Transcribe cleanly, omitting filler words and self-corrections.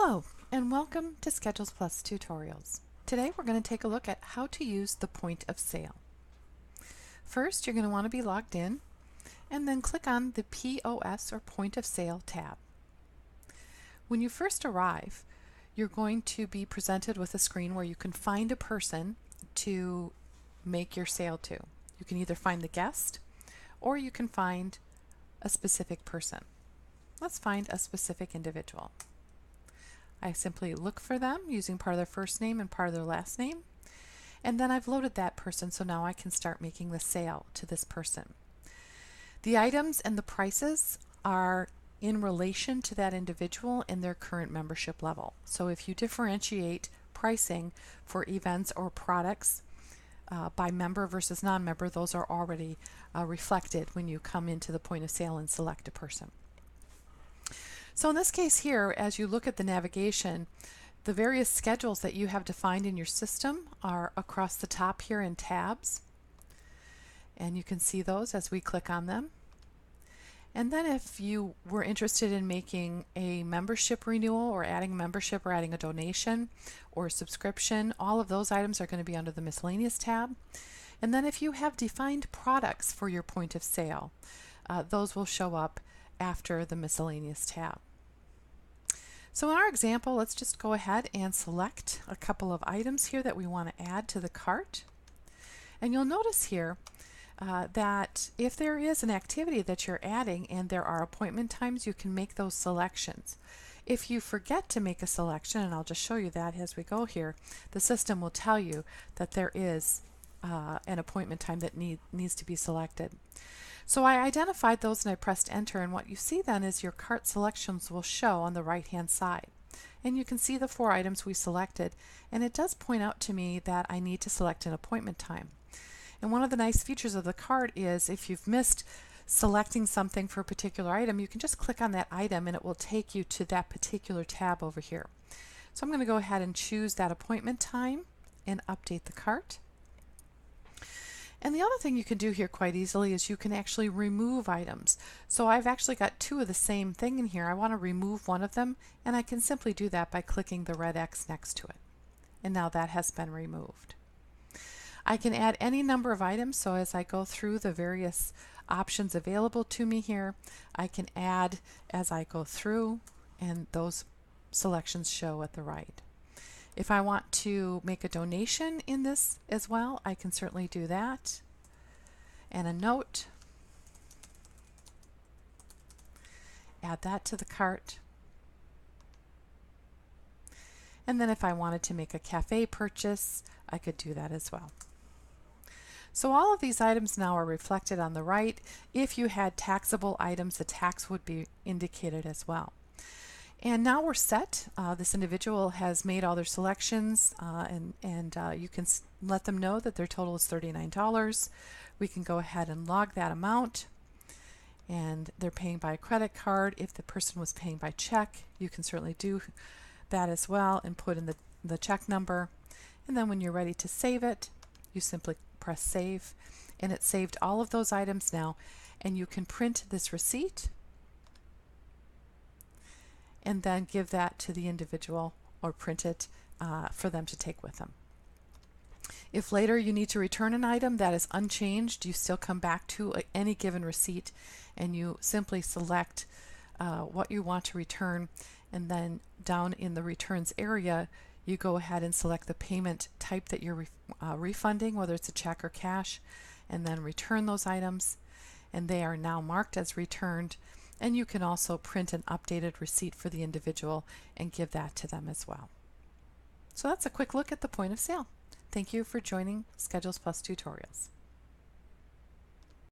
Hello, and welcome to Schedules Plus Tutorials. Today we're going to take a look at how to use the point of sale. First, you're going to want to be logged in, and then click on the POS or Point of Sale tab. When you first arrive, you're going to be presented with a screen where you can find a person to make your sale to. You can either find the guest, or you can find a specific person. Let's find a specific individual. I simply look for them using part of their first name and part of their last name, and then I've loaded that person, so now I can start making the sale to this person. The items and the prices are in relation to that individual and their current membership level. So if you differentiate pricing for events or products by member versus non-member, those are already reflected when you come into the point of sale and select a person. So in this case here, as you look at the navigation, the various schedules that you have defined in your system are across the top here in tabs. And you can see those as we click on them. And then if you were interested in making a membership renewal or adding a membership or adding a donation or a subscription, all of those items are going to be under the miscellaneous tab. And then if you have defined products for your point of sale, those will show up after the miscellaneous tab. So in our example, let's just go ahead and select a couple of items here that we want to add to the cart. And you'll notice here that if there is an activity that you're adding and there are appointment times, you can make those selections. If you forget to make a selection, and I'll just show you that as we go here, the system will tell you that there is an appointment time that needs to be selected. So I identified those and I pressed enter, and what you see then is your cart selections will show on the right hand side. And you can see the 4 items we selected, and it does point out to me that I need to select an appointment time. And one of the nice features of the cart is if you've missed selecting something for a particular item, you can just click on that item and it will take you to that particular tab over here. So I'm going to go ahead and choose that appointment time and update the cart. And the other thing you can do here quite easily is you can actually remove items. So I've actually got 2 of the same thing in here. I want to remove one of them, and I can simply do that by clicking the red X next to it. And now that has been removed. I can add any number of items, so as I go through the various options available to me here, I can add as I go through, and those selections show at the right. If I want to make a donation in this as well, I can certainly do that. And a note. Add that to the cart. And then if I wanted to make a cafe purchase, I could do that as well. So all of these items now are reflected on the right. If you had taxable items, the tax would be indicated as well. And now we're set. This individual has made all their selections, and you can let them know that their total is $39. We can go ahead and log that amount, and they're paying by a credit card. If the person was paying by check, you can certainly do that as well and put in the check number. And then when you're ready to save it, you simply press save, and it saved all of those items now, and you can print this receipt and then give that to the individual or print it for them to take with them. If later you need to return an item that is unchanged, you still come back to any given receipt and you simply select what you want to return, and then down in the returns area you go ahead and select the payment type that you're refunding, whether it's a check or cash, and then return those items, and they are now marked as returned. And you can also print an updated receipt for the individual and give that to them as well. So that's a quick look at the point of sale. Thank you for joining Schedules Plus Tutorials.